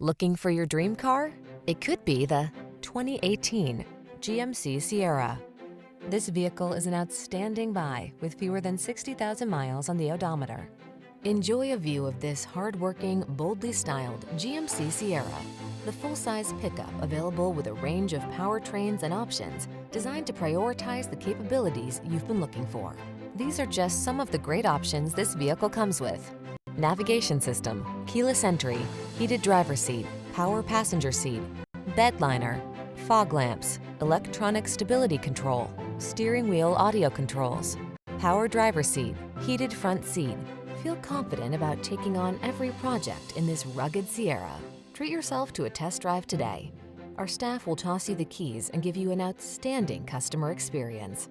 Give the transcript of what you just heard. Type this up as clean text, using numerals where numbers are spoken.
Looking for your dream car? It could be the 2018 GMC Sierra. This vehicle is an outstanding buy with fewer than 60,000 miles on the odometer. Enjoy a view of this hard-working, boldly styled GMC Sierra, the full-size pickup available with a range of powertrains and options designed to prioritize the capabilities you've been looking for. These are just some of the great options this vehicle comes with: navigation system, keyless entry, heated driver's seat, power passenger seat, bed liner, fog lamps, electronic stability control, steering wheel audio controls, power driver's seat, heated front seat. Feel confident about taking on every project in this rugged Sierra. Treat yourself to a test drive today. Our staff will toss you the keys and give you an outstanding customer experience.